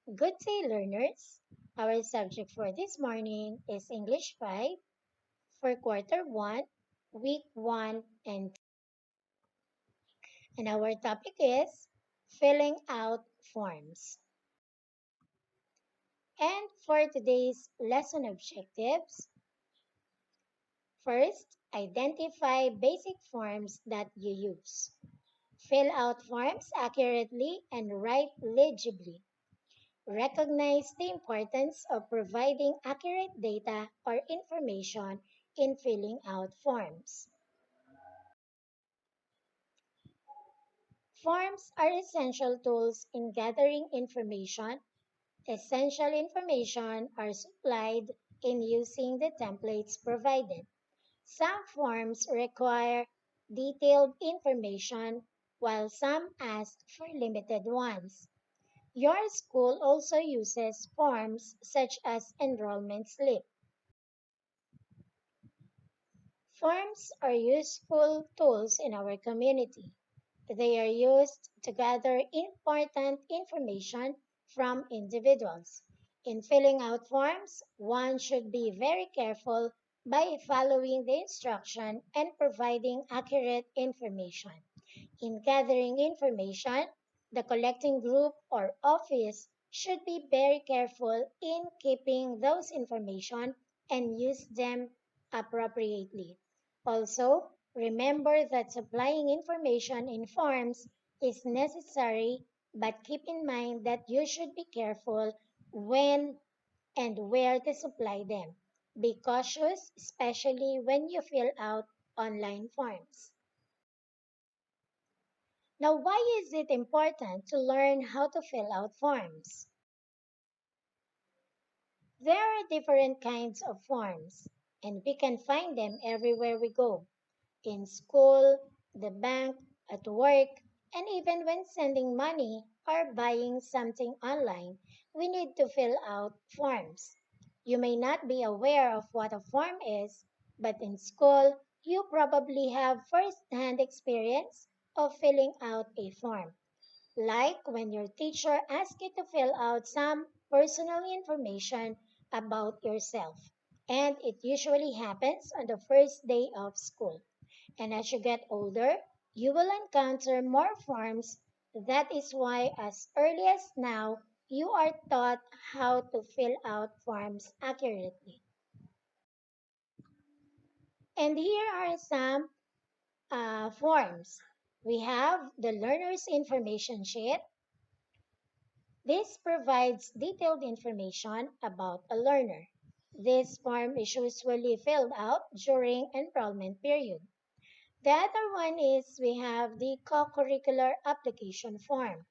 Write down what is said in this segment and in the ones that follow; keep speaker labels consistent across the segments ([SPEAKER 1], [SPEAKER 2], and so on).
[SPEAKER 1] Good day, learners. Our subject for this morning is English 5 for quarter 1, week 1, and our topic is filling out forms. And for today's lesson objectives, first, identify basic forms that you use. Fill out forms accurately and write legibly. Recognize the importance of providing accurate data or information in filling out forms. Forms are essential tools in gathering information. Essential information are supplied in using the templates provided. Some forms require detailed information, while some ask for limited ones. Your school also uses forms such as enrollment slip. Forms are useful tools in our community. They are used to gather important information from individuals. In filling out forms, one should be very careful by following the instruction and providing accurate information. In gathering information, the collecting group or office should be very careful in keeping those information and use them appropriately. Also, remember that supplying information in forms is necessary, but keep in mind that you should be careful when and where to supply them. Be cautious, especially when you fill out online forms. Now, why is it important to learn how to fill out forms? There are different kinds of forms, and we can find them everywhere we go in school, the bank, at work, and even when sending money or buying something online, we need to fill out forms. You may not be aware of what a form is, but in school, you probably have first hand experience of filling out a form. Like when your teacher asks you to fill out some personal information about yourself. And it usually happens on the first day of school. And as you get older, you will encounter more forms. That is why, as early as now, you are taught how to fill out forms accurately. And here are some forms. We have the learner's information sheet. This provides detailed information about a learner. This form is usually filled out during enrollment period. The other one is we have the co-curricular application form.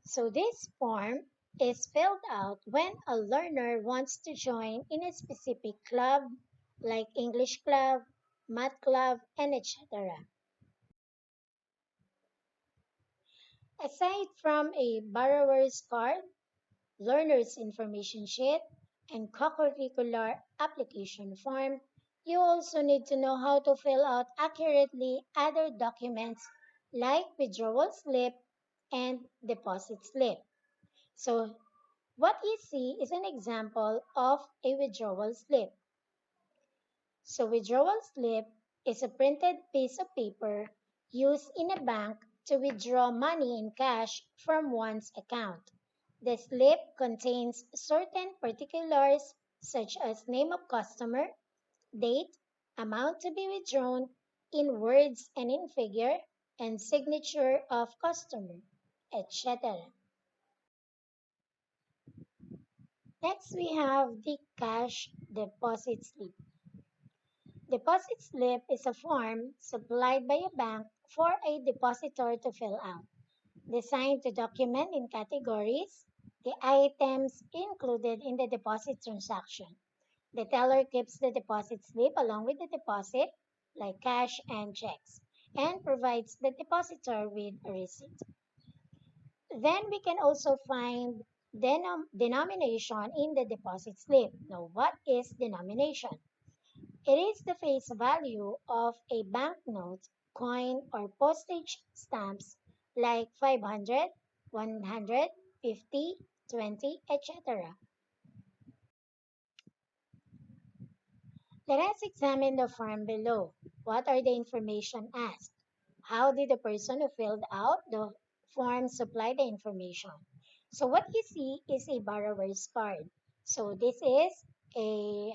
[SPEAKER 1] So this form is filled out when a learner wants to join in a specific club like English club, math club, and etc. Aside from a borrower's card, learner's information sheet, and co-curricular application form, you also need to know how to fill out accurately other documents like withdrawal slip and deposit slip. So what you see is an example of a withdrawal slip. So withdrawal slip is a printed piece of paper used in a bank to withdraw money in cash from one's account. The slip contains certain particulars such as name of customer, date, amount to be withdrawn in words and in figure, and signature of customer, etc. Next, we have the cash deposit slip. Deposit slip is a form supplied by a bank for a depositor to fill out, designed to document in categories the items included in the deposit transaction. The teller keeps the deposit slip along with the deposit, like cash and checks, and provides the depositor with a receipt. Then we can also find denomination in the deposit slip. Now, what is denomination? It is the face value of a banknote, coin, or postage stamps like 500, 100, 50, 20, etc. Let us examine the form below. What are the information asked? How did the person who filled out the form supply the information? So what you see is a borrower's card. So this is a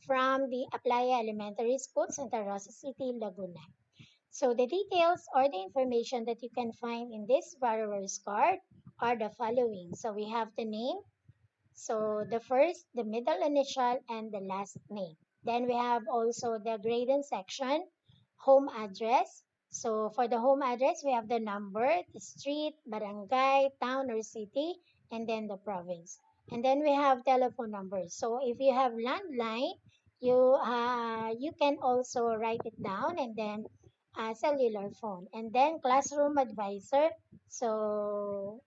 [SPEAKER 1] from the Aplaya Elementary School, Santa Rosa City, Laguna. So the details or the information that you can find in this borrower's card are the following. So we have the name, so the first, the middle initial, and the last name. Then we have also the grading section, home address. So for the home address, we have the number, the street, barangay, town or city, and then the province. And then we have telephone numbers. So if you have landline, you can also write it down, and then cellular phone. And then classroom advisor. So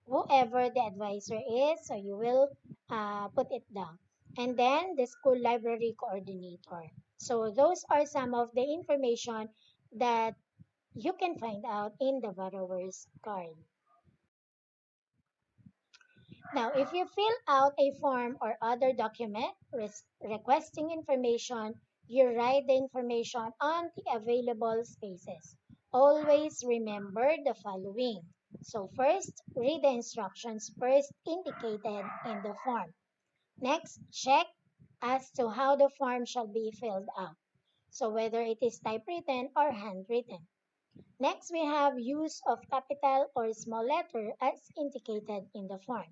[SPEAKER 1] whoever the advisor is, so you will put it down. And then the school library coordinator. So those are some of the information that you can find out in the borrower's card. Now, if you fill out a form or other document requesting information, you write the information on the available spaces. Always remember the following. So first, read the instructions first indicated in the form. Next, check as to how the form shall be filled out. So whether it is typewritten or handwritten. Next, we have use of capital or small letter as indicated in the form.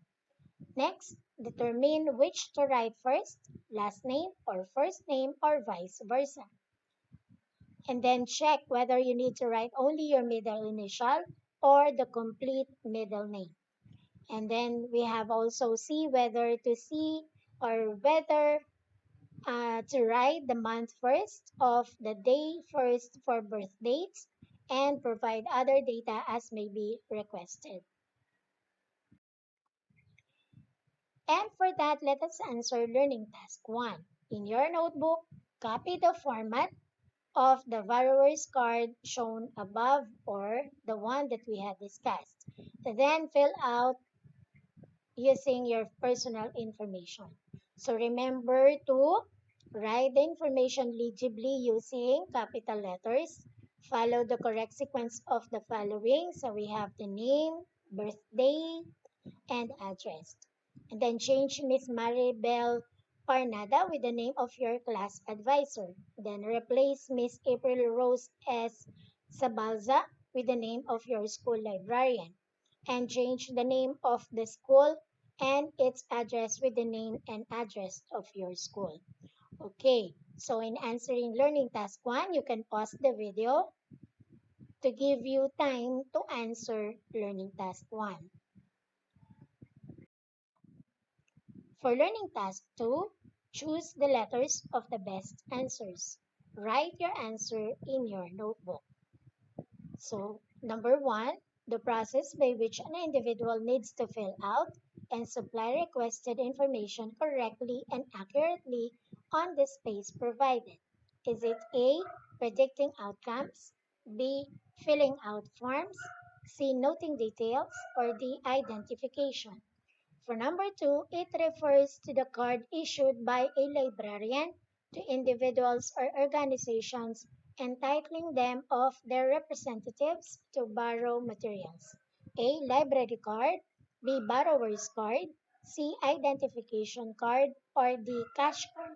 [SPEAKER 1] Next, determine which to write first, last name or first name or vice versa. And then check whether you need to write only your middle initial or the complete middle name. And then we have also see whether to see or whether to write the month first of the day first for birth dates and provide other data as may be requested. And for that, let us answer learning task 1. In your notebook, copy the format of the borrower's card shown above or the one that we had discussed. Then fill out using your personal information. So remember to write the information legibly using capital letters. Follow the correct sequence of the following. So we have the name, birthday, and address. And then change Miss Maribel Parnada with the name of your class advisor. Then replace Miss April Rose S. Sabalza with the name of your school librarian. And change the name of the school and its address with the name and address of your school. Okay, so in answering learning task 1, you can pause the video to give you time to answer learning task 1. For learning task 2, choose the letters of the best answers. Write your answer in your notebook. So, number 1, the process by which an individual needs to fill out and supply requested information correctly and accurately on the space provided. Is it A, predicting outcomes, B, filling out forms, C, noting details, or D, identification? For number 2, it refers to the card issued by a librarian to individuals or organizations entitling them of their representatives to borrow materials. A. Library card, B. Borrower's card, C. Identification card, or D. Cash card.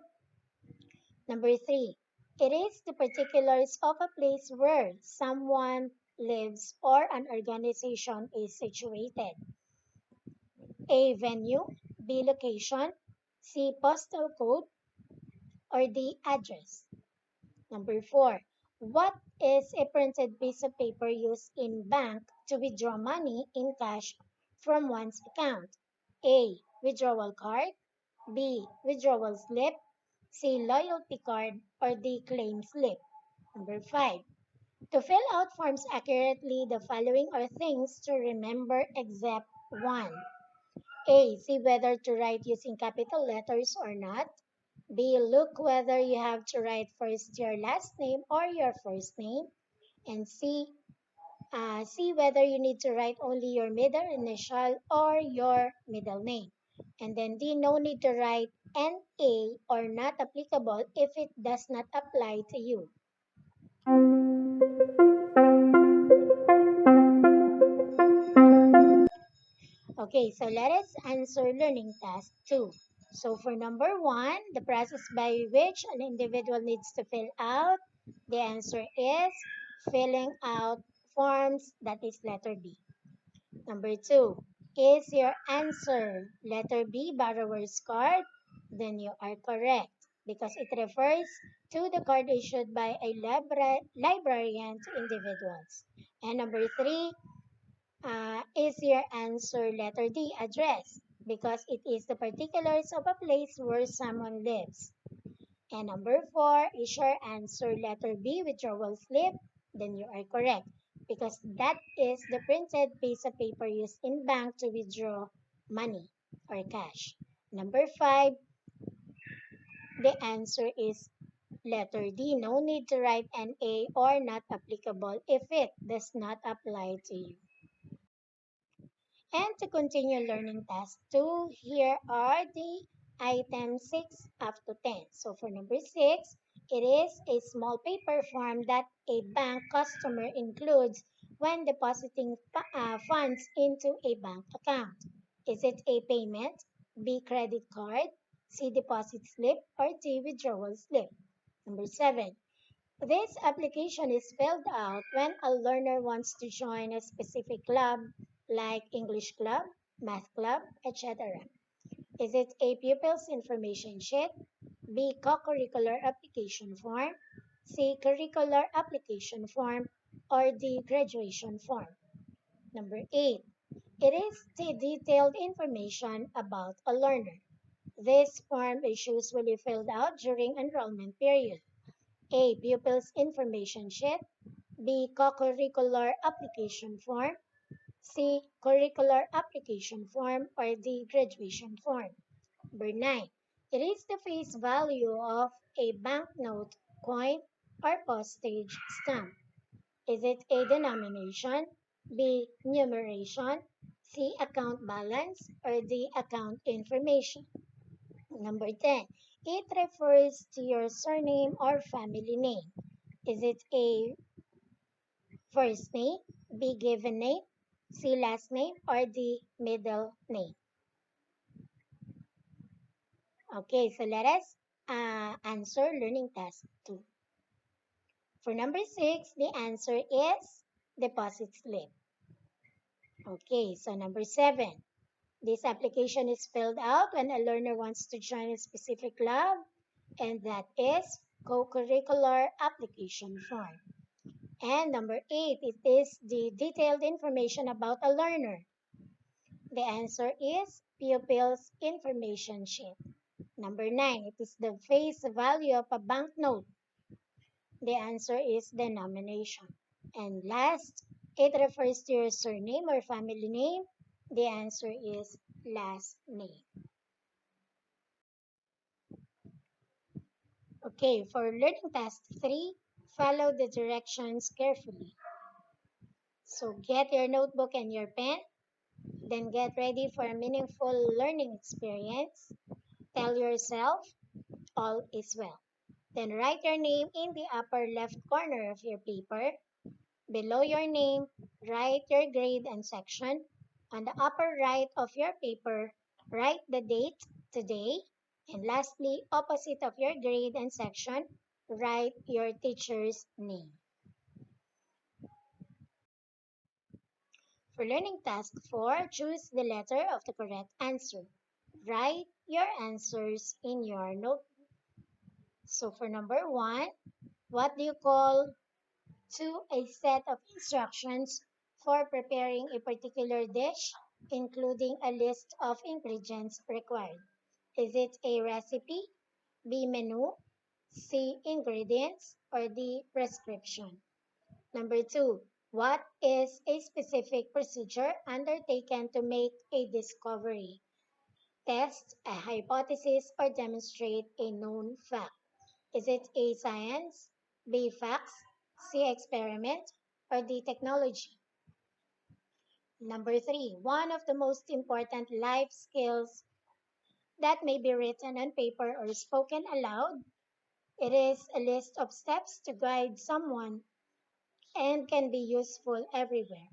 [SPEAKER 1] Number 3, it is the particulars of a place where someone lives or an organization is situated. A. Venue, B. Location, C. Postal code, or D. Address. Number 4. What is a printed piece of paper used in bank to withdraw money in cash from one's account? A. Withdrawal card, B. Withdrawal slip, C. Loyalty card, or D. Claim slip. Number 5. To fill out forms accurately, the following are things to remember except 1. A. See whether to write using capital letters or not. B. Look whether you have to write first your last name or your first name. And C. See whether you need to write only your middle initial or your middle name. And then D, no need to write NA or not applicable if it does not apply to you. Okay, so let us answer learning task 2. So for number 1, the process by which an individual needs to fill out, the answer is filling out forms, that is letter B. Number 2, is your answer letter B, borrower's card? Then you are correct because it refers to the card issued by a librarian to individuals. And number 3, is your answer letter D, address? Because it is the particulars of a place where someone lives. And number 4, is your answer letter B, withdrawal slip? Then you are correct because that is the printed piece of paper used in bank to withdraw money or cash. Number 5, the answer is letter D. No need to write an A or not applicable if it does not apply to you. And to continue learning task 2, here are the items 6 up to 10. So for number 6, it is a small paper form that a bank customer includes when depositing funds into a bank account. Is it A, payment, B, credit card, C, deposit slip, or D, withdrawal slip? Number 7, this application is filled out when a learner wants to join a specific club like English club, math club, etc. Is it A, pupils information sheet, B, co-curricular application form, C, curricular application form, or D, graduation form? Number 8, it is the detailed information about a learner. This form is usually filled out during enrollment period. A, pupils information sheet, B, co-curricular application form, C, curricular application form, or D, graduation form. Number 9, it is the face value of a banknote, coin, or postage stamp. Is it A, denomination, B, numeration, C, account balance, or D, account information? Number 10, it refers to your surname or family name. Is it A, first name, B, given name, C, last name, or D, middle name? Okay, so let us answer learning task 2. For number 6, the answer is deposit slip. Okay, so number 7, this application is filled out when a learner wants to join a specific club, and that is co-curricular application form. And number 8, it is the detailed information about a learner. The answer is pupils information sheet. Number 9, it is the face value of a banknote. The answer is denomination. And last, it refers to your surname or family name. The answer is last name. Okay, for learning task 3, follow the directions carefully. So get your notebook and your pen. Then get ready for a meaningful learning experience. Tell yourself, all is well. Then write your name in the upper left corner of your paper. Below your name, write your grade and section. On the upper right of your paper, write the date, today. And lastly, opposite of your grade and section, write your teacher's name. For learning task 4, choose the letter of the correct answer. Write your answers in your notebook. So for number 1, what do you call to a set of instructions for preparing a particular dish, including a list of ingredients required? Is it A, recipe, B, menu, C, ingredients, or D, prescription? Number 2, what is a specific procedure undertaken to make a discovery? Test a hypothesis or demonstrate a known fact. Is it A, science, B, facts, C, experiment, or D, technology? Number three, one of the most important life skills that may be written on paper or spoken aloud. It is a list of steps to guide someone and can be useful everywhere.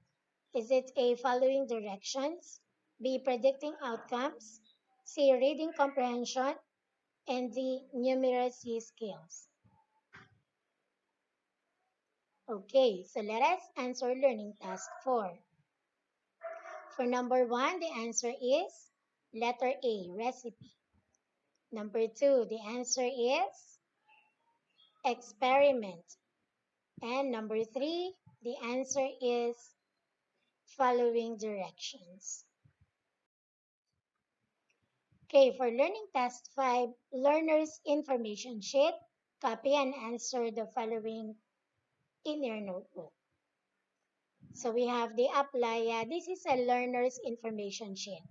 [SPEAKER 1] Is it A, following directions, B, predicting outcomes, C, reading comprehension, and D, numeracy skills? Okay, so let us answer learning task 4. For number 1, the answer is letter A, recipe. Number 2, the answer is experiment. And number 3, the answer is following directions. Okay, for learning task 5, learner's information sheet, copy and answer the following in your notebook. So we have the apply. This is a learner's information sheet.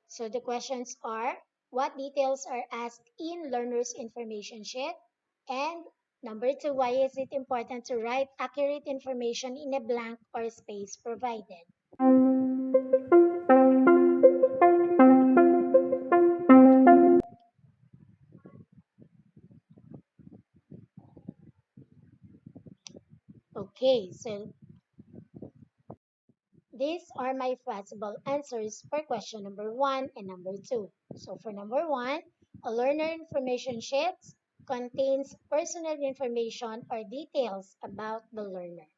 [SPEAKER 1] So the questions are, what details are asked in learner's information sheet? And number 2, why is it important to write accurate information in a blank or space provided? Okay, so these are my possible answers for question number 1 and number 2. So for number 1, a learner information sheet contains personal information or details about the learner.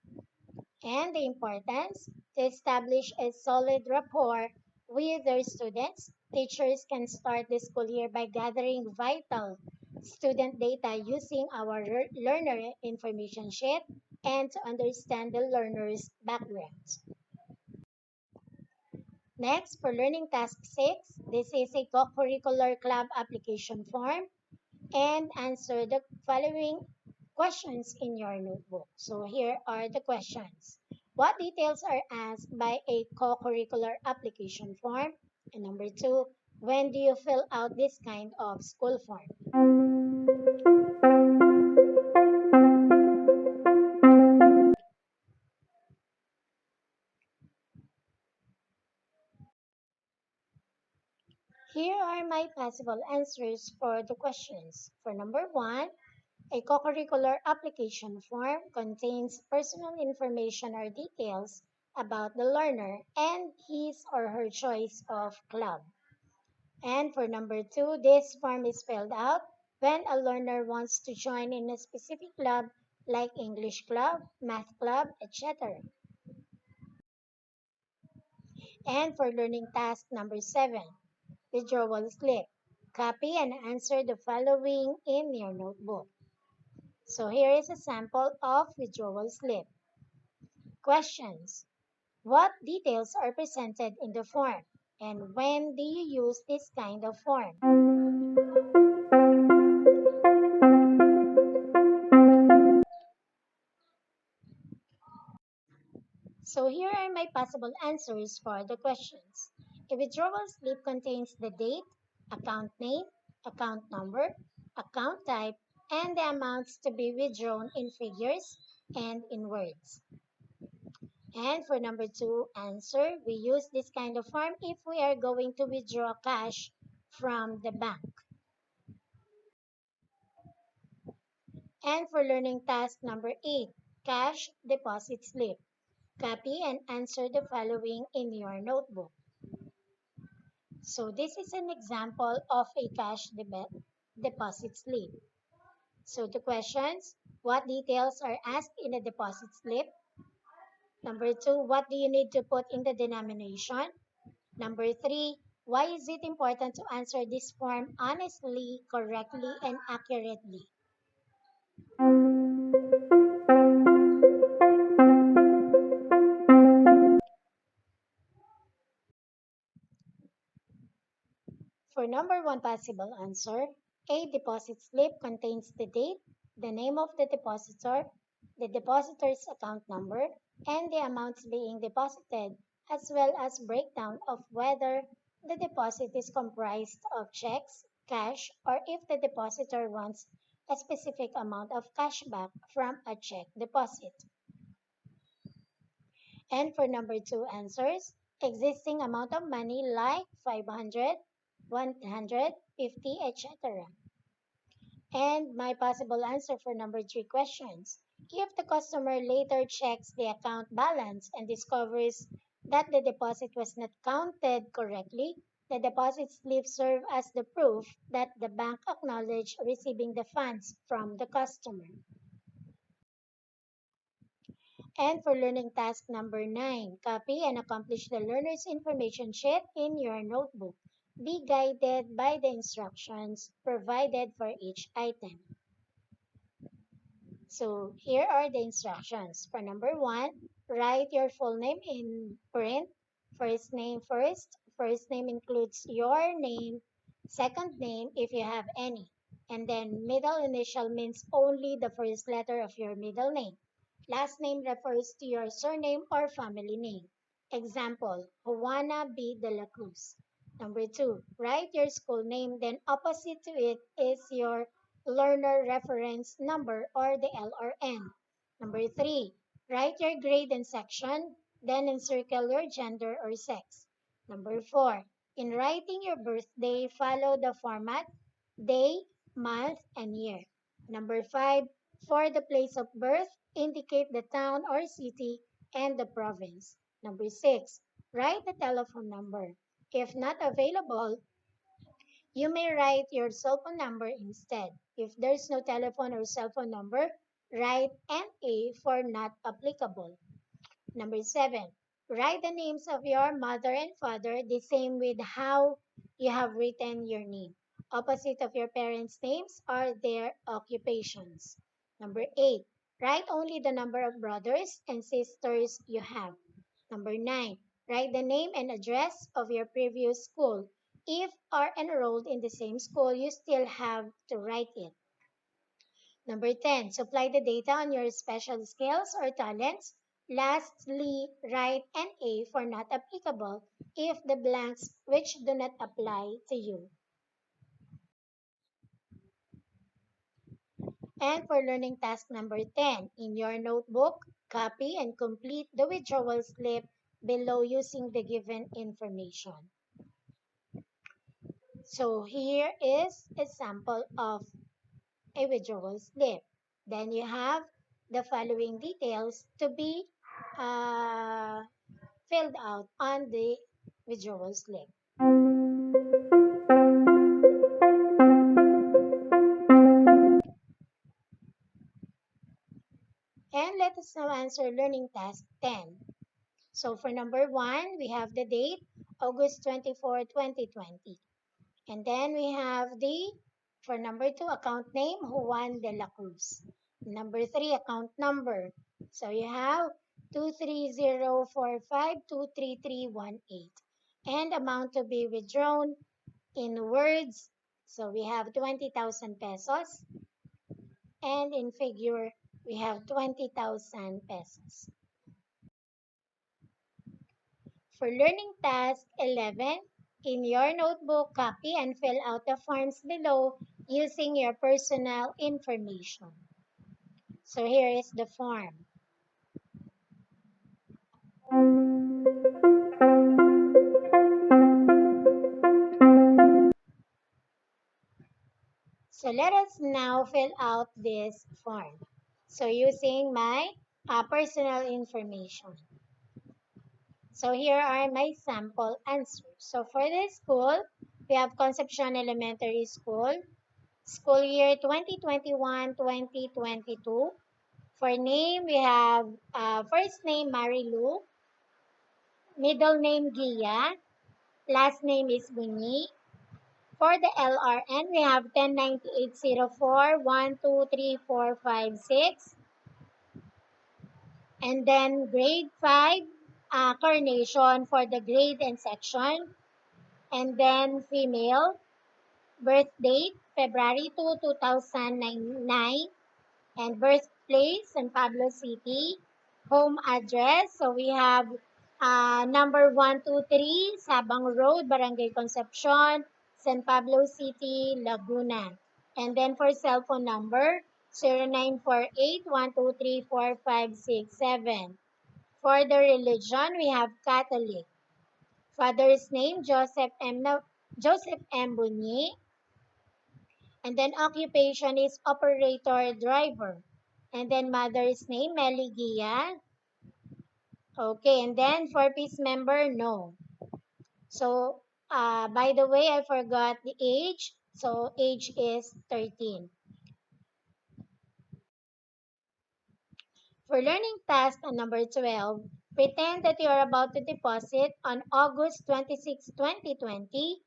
[SPEAKER 1] And the importance to establish a solid rapport with their students. Teachers can start the school year by gathering vital student data using our learner information sheet and to understand the learner's background. Next, for learning task 6, this is a co-curricular club application form and answer the following questions in your notebook. So here are the questions. What details are asked by a co-curricular application form? And number 2, when do you fill out this kind of school form? Here are my possible answers for the questions. For number 1, a co-curricular application form contains personal information or details about the learner and his or her choice of club. And for number 2, this form is filled out when a learner wants to join in a specific club like English club, math club, etc. And for learning task number 7, withdrawal slip. Copy and answer the following in your notebook. So here is a sample of withdrawal slip. Questions. What details are presented in the form? And when do you use this kind of form? So here are my possible answers for the questions. A withdrawal slip contains the date, account name, account number, account type, and the amounts to be withdrawn in figures and in words. And for number 2 answer, we use this kind of form if we are going to withdraw cash from the bank. And for learning task number 8, cash deposit slip. Copy and answer the following in your notebook. So this is an example of a cash deposit slip. So the questions, what details are asked in a deposit slip? Number 2, what do you need to put in the denomination? Number 3, why is it important to answer this form honestly, correctly, and accurately? For number 1 possible answer, a deposit slip contains the date, the name of the depositor, the depositor's account number, and the amounts being deposited, as well as breakdown of whether the deposit is comprised of checks, cash, or if the depositor wants a specific amount of cash back from a check deposit. And for number 2 answers, existing amount of money like 500, 150, etc. And my possible answer for number 3 questions. If the customer later checks the account balance and discovers that the deposit was not counted correctly, the deposit slip serves as the proof that the bank acknowledged receiving the funds from the customer. And for learning task number 9, copy and accomplish the learner's information sheet in your notebook. Be guided by the instructions provided for each item. So here are the instructions. For number 1, write your full name in print. First name first. First name includes your name, second name if you have any. And then middle initial means only the first letter of your middle name. Last name refers to your surname or family name. Example, Juana B. de la Cruz. Number 2, write your school name, then opposite to it is your learner reference number or the LRN. Number 3, write your grade and section, then encircle your gender or sex. Number 4, in writing your birthday, follow the format day, month, and year. Number 5, for the place of birth, indicate the town or city and the province. Number 6, write the telephone number. If not available, you may write your cell phone number instead. If there's no telephone or cell phone number, write NA for not applicable. Number 7, write the names of your mother and father the same with how you have written your name. Opposite of your parents' names are their occupations. Number 8, write only the number of brothers and sisters you have. Number 9, write the name and address of your previous school. If are enrolled in the same school, you still have to write it. Number 10, supply the data on your special skills or talents. Lastly, write NA for not applicable if the blanks which do not apply to you. And for learning task number 10, in your notebook, copy and complete the withdrawal slip below using the given information. So here is a sample of a withdrawal slip. Then you have the following details to be uh, filled out on the withdrawal slip. And let us now answer learning task 10. So for number 1, we have the date, August 24, 2020. And then we have for number 2, account name, Juan de la Cruz. Number 3, account number. So you have 23045233318. And amount to be withdrawn in words. So we have 20,000 pesos. And in figure, we have 20,000 pesos. For learning task 11, in your notebook, copy and fill out the forms below using your personal information. So here is the form. So let us now fill out this form. So using my personal information. So here are my sample answers. So for this school, we have Concepcion Elementary School, school year 2021-2022. For name, we have first name Marilu, middle name Gia, last name is Winnie. For the LRN, we have 109804 12345 and then grade 5 Carnation for the grade and section, and then female, birth date February 2, 2009, and birthplace San Pablo City, home address. So we have number 123 Sabang Road, Barangay Concepcion, San Pablo City, Laguna. And then for cell phone number 0948 1234567. For the religion, we have Catholic. Father's name, Joseph M. Bunyi. And then occupation is operator driver. And then mother's name, Meligia. Okay, and then for peace member, no. So, by the way, I forgot the age. So, age is 13. For learning task number 12, pretend that you are about to deposit on August 26, 2020,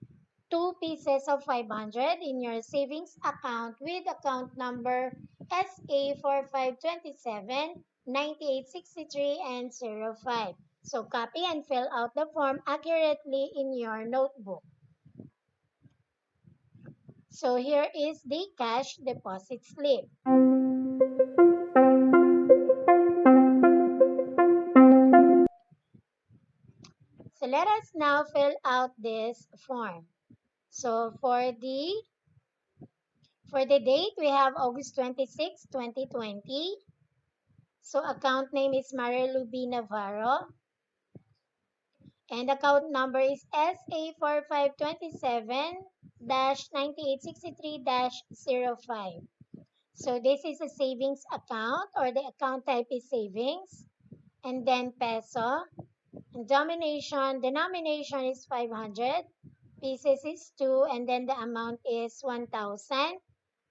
[SPEAKER 1] two pieces of 500 in your savings account with account number SA4527 9863 and 05. So copy and fill out the form accurately in your notebook. So here is the cash deposit slip. So let us now fill out this form. So for the date, we have August 26, 2020. So account name is Marilu B. Navarro. And account number is SA4527-9863-05. So this is a savings account, or the account type is savings. And then peso. And denomination is 500. Pieces is 2. And then the amount is 1,000.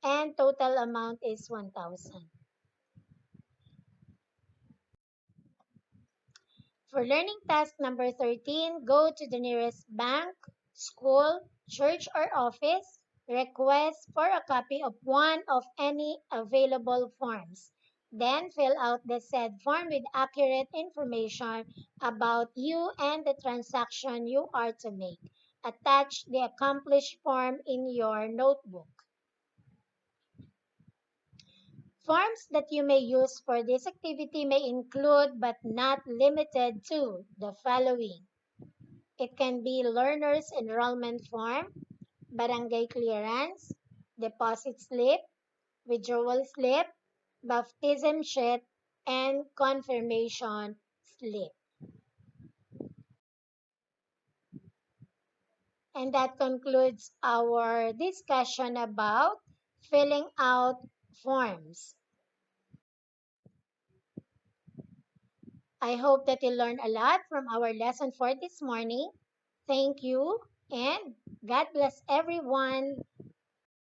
[SPEAKER 1] And total amount is 1,000. For learning task number 13, go to the nearest bank, school, church, or office. Request for a copy of one of any available forms. Then fill out the said form with accurate information about you and the transaction you are to make. Attach the accomplished form in your notebook. Forms that you may use for this activity may include but not limited to the following. It can be learner's enrollment form, barangay clearance, deposit slip, withdrawal slip, baptism sheet, and confirmation slip. And that concludes our discussion about filling out forms. I hope that you learned a lot from our lesson for this morning. Thank you, and God bless everyone.